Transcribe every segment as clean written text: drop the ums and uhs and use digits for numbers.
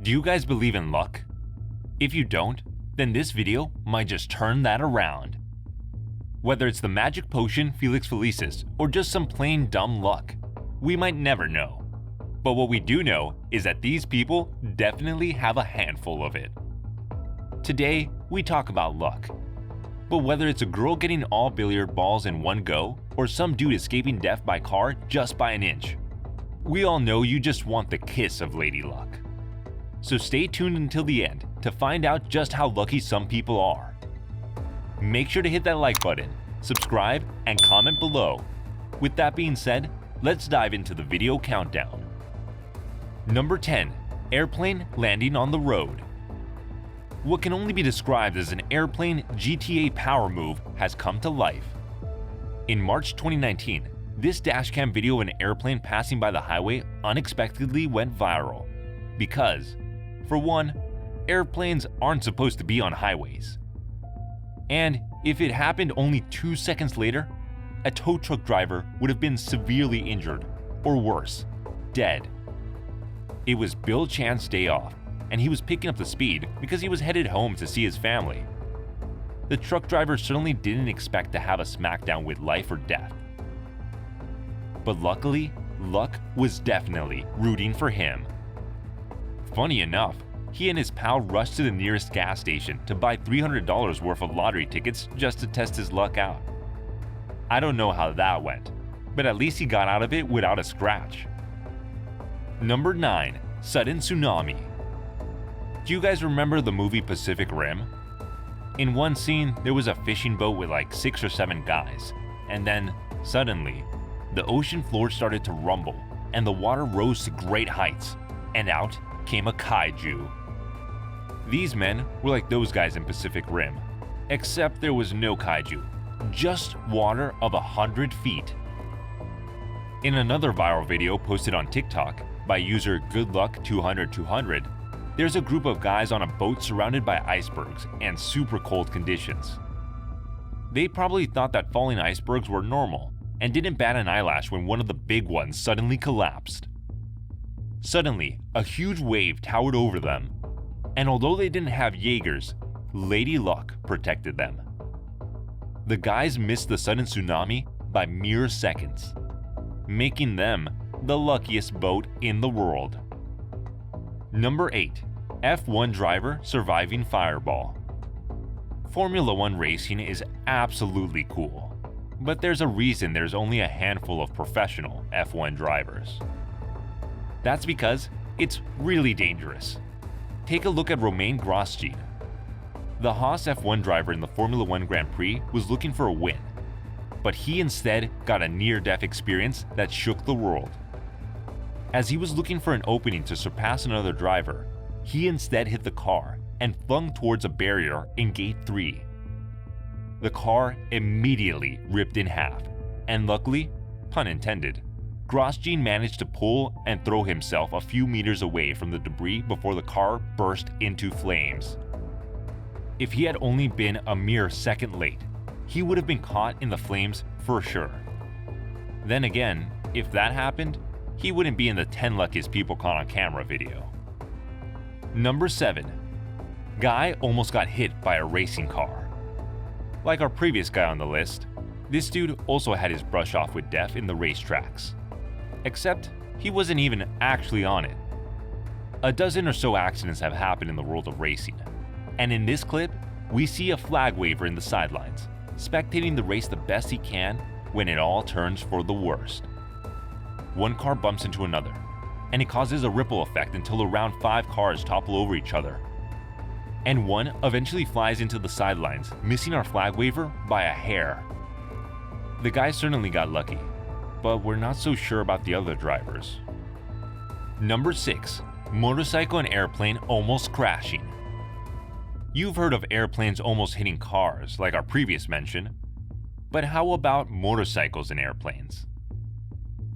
Do you guys believe in luck? If you don't, then this video might just turn that around. Whether it's the magic potion Felix Felicis or just some plain dumb luck, we might never know. But what we do know is that these people definitely have a handful of it. Today, we talk about luck. But whether it's a girl getting all billiard balls in one go or some dude escaping death by car just by an inch, we all know you just want the kiss of Lady Luck. So stay tuned until the end to find out just how lucky some people are. Make sure to hit that like button, subscribe, and comment below. With that being said, let's dive into the video countdown. Number 10. Airplane landing on the road. What can only be described as an airplane GTA power move has come to life. In March 2019, this dashcam video of an airplane passing by the highway unexpectedly went viral. Because, for one, airplanes aren't supposed to be on highways. And if it happened only 2 seconds later, a tow truck driver would have been severely injured, or worse, dead. It was Bill Chan's day off, and he was picking up the speed because he was headed home to see his family. The truck driver certainly didn't expect to have a smackdown with life or death. But luckily, luck was definitely rooting for him. Funny enough, he and his pal rushed to the nearest gas station to buy $300 worth of lottery tickets just to test his luck out. I don't know how that went, but at least he got out of it without a scratch. Number 9. Sudden Tsunami. Do you guys remember the movie Pacific Rim? In one scene, there was a fishing boat with like 6 or 7 guys, and then, suddenly, the ocean floor started to rumble, and the water rose to great heights, and out came a kaiju. These men were like those guys in Pacific Rim, except there was no kaiju, just water of 100 feet. In another viral video posted on TikTok by user GoodLuck200200, there's a group of guys on a boat surrounded by icebergs and super cold conditions. They probably thought that falling icebergs were normal and didn't bat an eyelash when one of the big ones suddenly collapsed. Suddenly, a huge wave towered over them, and although they didn't have Jaegers, Lady Luck protected them. The guys missed the sudden tsunami by mere seconds, making them the luckiest boat in the world. Number 8. F1 driver surviving fireball. Formula 1 racing is absolutely cool, but there's a reason there's only a handful of professional F1 drivers. That's because it's really dangerous. Take a look at Romain Grosjean. The Haas F1 driver in the Formula 1 Grand Prix was looking for a win, but he instead got a near-death experience that shook the world. As he was looking for an opening to surpass another driver, he instead hit the car and flung towards a barrier in Gate 3. The car immediately ripped in half, and luckily, pun intended, Grosjean managed to pull and throw himself a few meters away from the debris before the car burst into flames. If he had only been a mere second late, he would have been caught in the flames for sure. Then again, if that happened, he wouldn't be in the 10 luckiest people caught on camera video. Number 7. Guy almost got hit by a racing car. Like our previous guy on the list, this dude also had his brush off with death in the racetracks. Except he wasn't even actually on it. A dozen or so accidents have happened in the world of racing, and in this clip, we see a flag waver in the sidelines, spectating the race the best he can when it all turns for the worst. One car bumps into another, and it causes a ripple effect until around 5 cars topple over each other. And one eventually flies into the sidelines, missing our flag waver by a hair. The guy certainly got lucky, but we're not so sure about the other drivers. Number 6. Motorcycle and airplane almost crashing. You've heard of airplanes almost hitting cars, like our previous mention, but how about motorcycles and airplanes?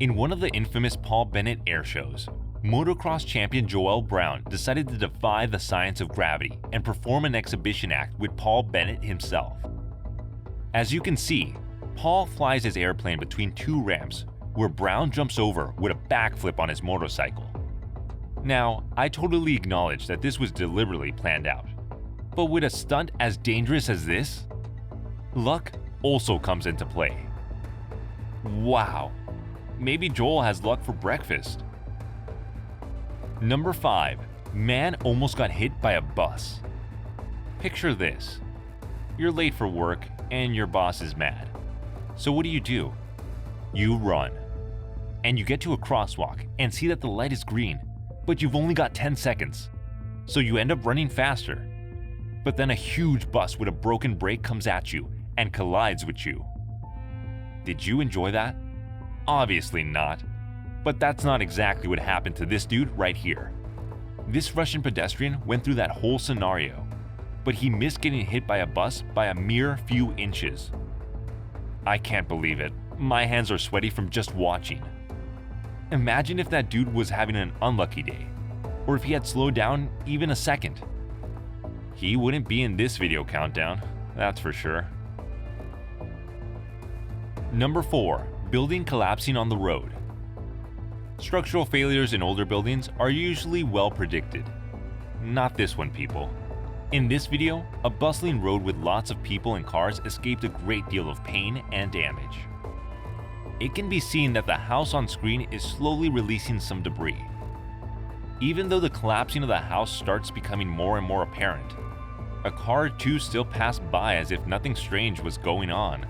In one of the infamous Paul Bennett air shows, motocross champion Joel Brown decided to defy the science of gravity and perform an exhibition act with Paul Bennett himself. As you can see, Paul flies his airplane between 2 ramps, where Brown jumps over with a backflip on his motorcycle. Now, I totally acknowledge that this was deliberately planned out. But with a stunt as dangerous as this, luck also comes into play. Wow, maybe Joel has luck for breakfast. Number 5. Man almost got hit by a bus. Picture this. You're late for work and your boss is mad. So what do? You run. And you get to a crosswalk and see that the light is green, but you've only got 10 seconds. So you end up running faster. But then a huge bus with a broken brake comes at you and collides with you. Did you enjoy that? Obviously not. But that's not exactly what happened to this dude right here. This Russian pedestrian went through that whole scenario, but he missed getting hit by a bus by a mere few inches. I can't believe it. My hands are sweaty from just watching. Imagine if that dude was having an unlucky day, or if he had slowed down even a second. He wouldn't be in this video countdown, that's for sure. Number 4. Building collapsing on the road. Structural failures in older buildings are usually well predicted. Not this one, people. In this video, a bustling road with lots of people and cars escaped a great deal of pain and damage. It can be seen that the house on screen is slowly releasing some debris. Even though the collapsing of the house starts becoming more and more apparent, a car or two still passed by as if nothing strange was going on.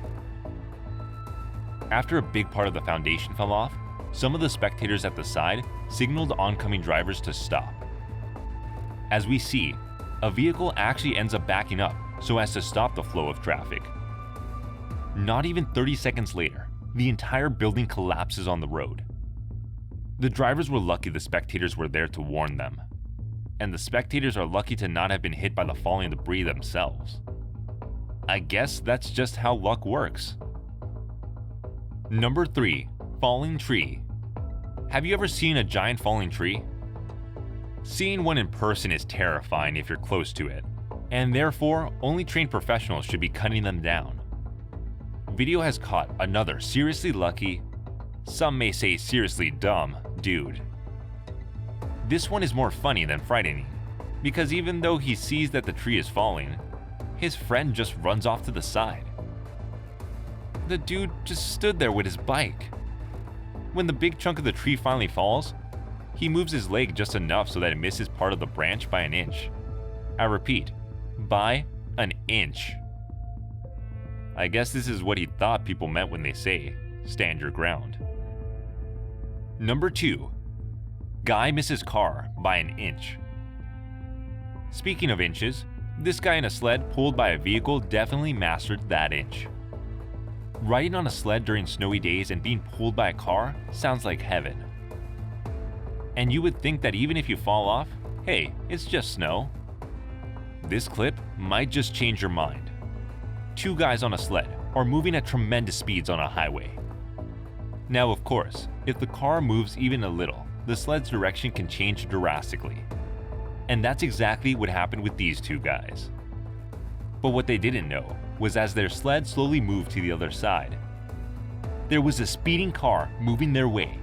After a big part of the foundation fell off, some of the spectators at the side signaled oncoming drivers to stop. As we see, a vehicle actually ends up backing up so as to stop the flow of traffic. Not even 30 seconds later, the entire building collapses on the road. The drivers were lucky the spectators were there to warn them, and the spectators are lucky to not have been hit by the falling debris themselves. I guess that's just how luck works. Number 3. Falling tree. Have you ever seen a giant falling tree? Seeing one in person is terrifying if you're close to it, and therefore only trained professionals should be cutting them down. Video has caught another seriously lucky, some may say seriously dumb, dude. This one is more funny than frightening, because even though he sees that the tree is falling, his friend just runs off to the side. The dude just stood there with his bike. When the big chunk of the tree finally falls, he moves his leg just enough so that it misses part of the branch by an inch. I repeat, by an inch. I guess this is what he thought people meant when they say, stand your ground. Number 2. Guy misses car by an inch. Speaking of inches, this guy in a sled pulled by a vehicle definitely mastered that inch. Riding on a sled during snowy days and being pulled by a car sounds like heaven. And you would think that even if you fall off, hey, it's just snow. This clip might just change your mind. 2 guys on a sled are moving at tremendous speeds on a highway. Now, of course, if the car moves even a little, the sled's direction can change drastically. And that's exactly what happened with these 2 guys. But what they didn't know was as their sled slowly moved to the other side, there was a speeding car moving their way.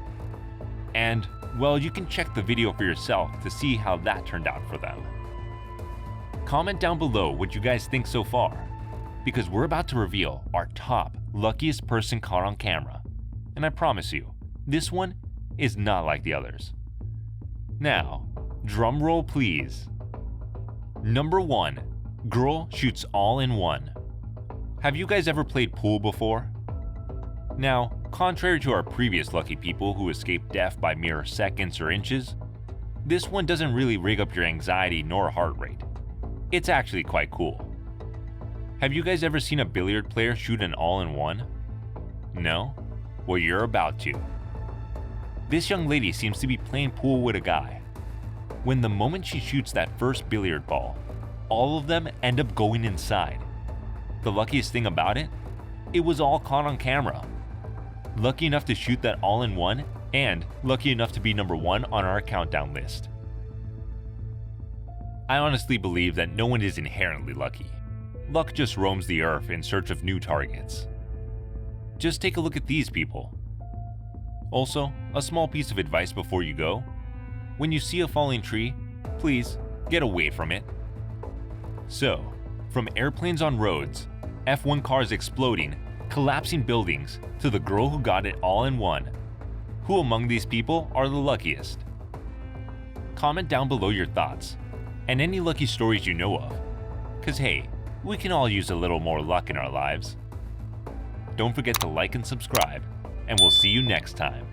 And, well, you can check the video for yourself to see how that turned out for them. Comment down below what you guys think so far, because we're about to reveal our top luckiest person caught on camera. And I promise you, this one is not like the others. Now, drum roll please. Number 1. Girl shoots all in one. Have you guys ever played pool before? Now, contrary to our previous lucky people who escaped death by mere seconds or inches, this one doesn't really rig up your anxiety nor heart rate. It's actually quite cool. Have you guys ever seen a billiard player shoot an all-in-one? No? Well, you're about to. This young lady seems to be playing pool with a guy. When the moment she shoots that first billiard ball, all of them end up going inside. The luckiest thing about it? It was all caught on camera. Lucky enough to shoot that all-in-one, and lucky enough to be number 1 on our countdown list. I honestly believe that no one is inherently lucky. Luck just roams the earth in search of new targets. Just take a look at these people. Also, a small piece of advice before you go: When you see a falling tree, please get away from it. So, from airplanes on roads, F1 cars exploding, collapsing buildings, to the girl who got it all in one, who among these people are the luckiest? Comment down below your thoughts, and any lucky stories you know of. Cause hey, we can all use a little more luck in our lives. Don't forget to like and subscribe, and we'll see you next time.